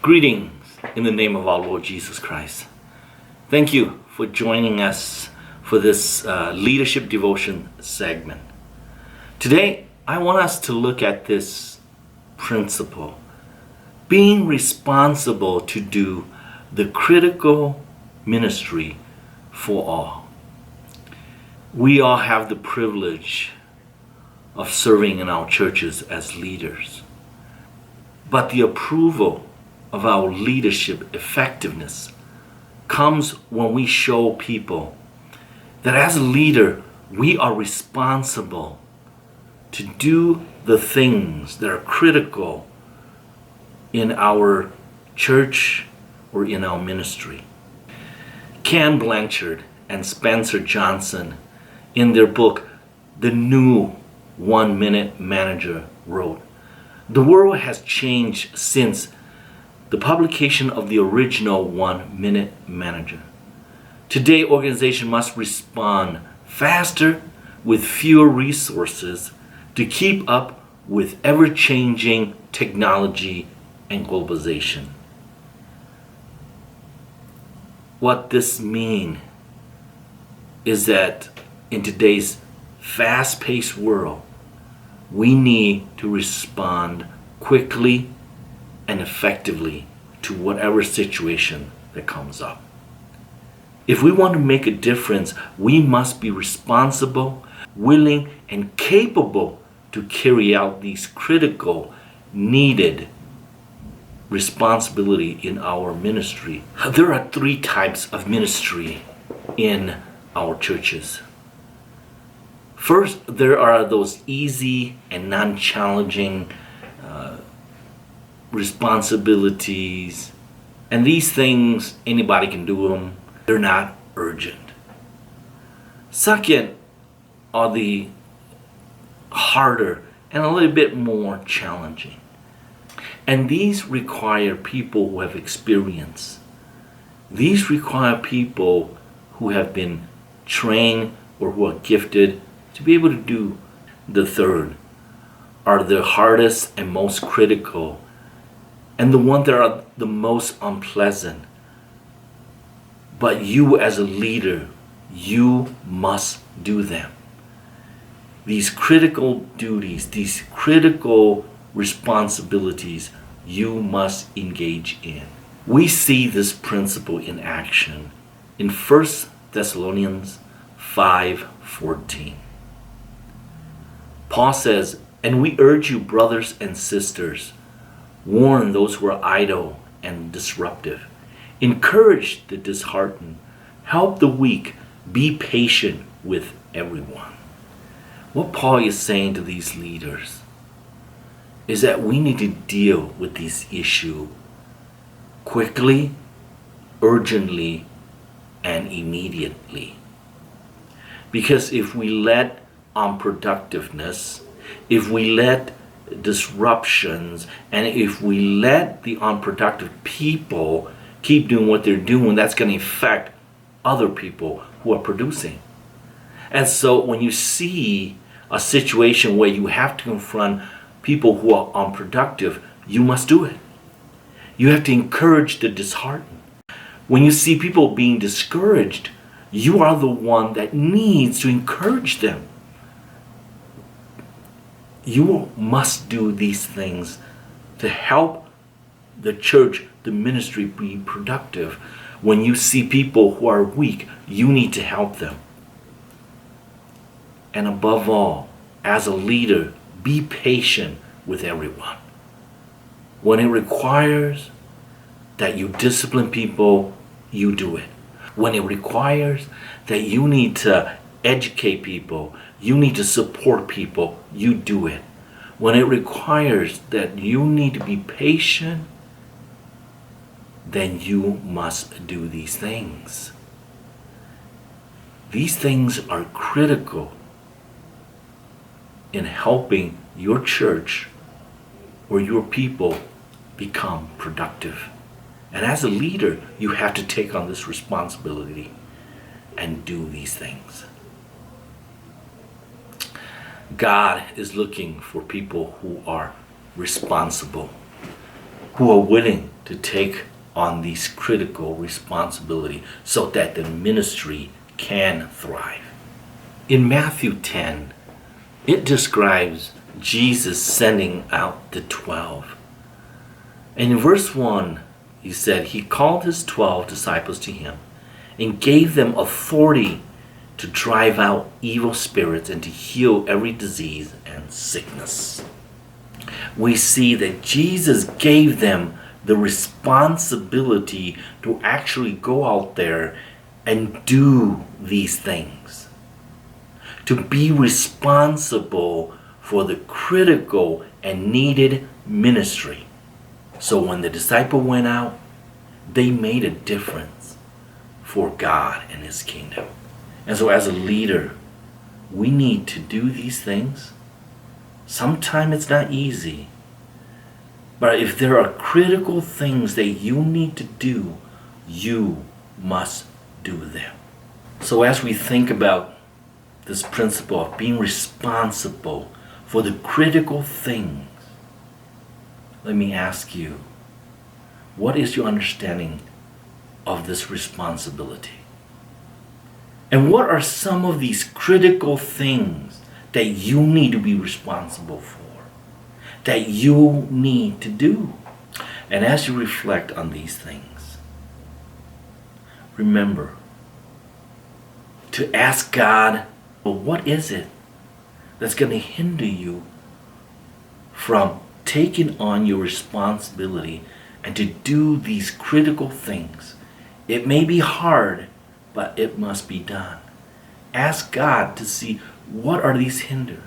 Greetings in the name of our Lord Jesus Christ. Thank you for joining us for this leadership devotion segment. Today, I want us to look at this principle, being responsible to do the critical ministry for all. We all have the privilege of serving in our churches as leaders, but the approval of our leadership effectiveness comes when we show people that as a leader, we are responsible to do the things that are critical in our church or in our ministry. Ken Blanchard and Spencer Johnson, in their book, The New 1 Minute Manager, wrote, "The world has changed since the publication of the original 1 Minute Manager. Today, organizations must respond faster with fewer resources to keep up with ever-changing technology and globalization." What this means is that in today's fast-paced world, we need to respond quickly and effectively to whatever situation that comes up. If we want to make a difference, we must be responsible, willing, and capable to carry out these critical, needed responsibility in our ministry. There are 3 types of ministry in our churches. First, there are those easy and non-challenging responsibilities, and these things, anybody can do them. They're not urgent. Second are the harder and a little bit more challenging. And these require people who have experience. These require people who have been trained or who are gifted to be able to do. The third are the hardest and most critical, and the ones that are the most unpleasant. But you as a leader, you must do them. These critical duties, these critical responsibilities, you must engage in. We see this principle in action in 1 Thessalonians 5:14. Paul says, "And we urge you, brothers and sisters, warn those who are idle and disruptive. Encourage the disheartened. Help the weak. Be patient with everyone." What Paul is saying to these leaders is that we need to deal with this issue quickly, urgently, and immediately. Because if we let unproductiveness, if we let disruptions, and if we let the unproductive people keep doing what they're doing, that's going to affect other people who are producing. And so when you see a situation where you have to confront people who are unproductive, you must do it. You have to encourage the disheartened. When you see people being discouraged, you are the one that needs to encourage them. You must do these things to help the church, the ministry be productive. When you see people who are weak, you need to help them. And above all, as a leader, be patient with everyone. When it requires that you discipline people, you do it. When it requires that you need to educate people, you need to support people, you do it. When it requires that you need to be patient, then you must do these things. These things are critical in helping your church or your people become productive. And as a leader, you have to take on this responsibility and do these things. God is looking for people who are responsible. who are willing to take on these critical responsibilities so that the ministry can thrive. In Matthew 10, it describes Jesus sending out the 12. And in verse 1, he said, he called his 12 disciples to him and gave them authority to drive out evil spirits and to heal every disease and sickness. We see that Jesus gave them the responsibility to actually go out there and do these things. To be responsible for the critical and needed ministry. So when the disciple went out, they made a difference for God and His kingdom. And so as a leader, we need to do these things. Sometimes it's not easy. But if there are critical things that you need to do, you must do them. So as we think about this principle of being responsible for the critical things, let me ask you, what is your understanding of this responsibility? And what are some of these critical things that you need to be responsible for, that you need to do? And as you reflect on these things, remember to ask God, well, what is it that's going to hinder you from taking on your responsibility and to do these critical things? It may be hard, but it must be done. Ask God to see what are these hinders.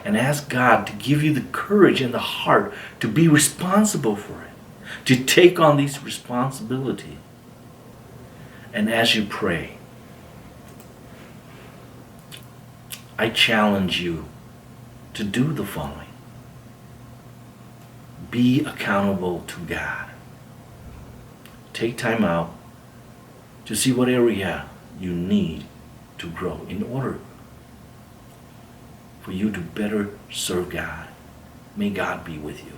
And ask God to give you the courage and the heart to be responsible for it, to take on these responsibilities. And as you pray, I challenge you to do the following. Be accountable to God. Take time out to see what area you need to grow in order for you to better serve God. May God be with you.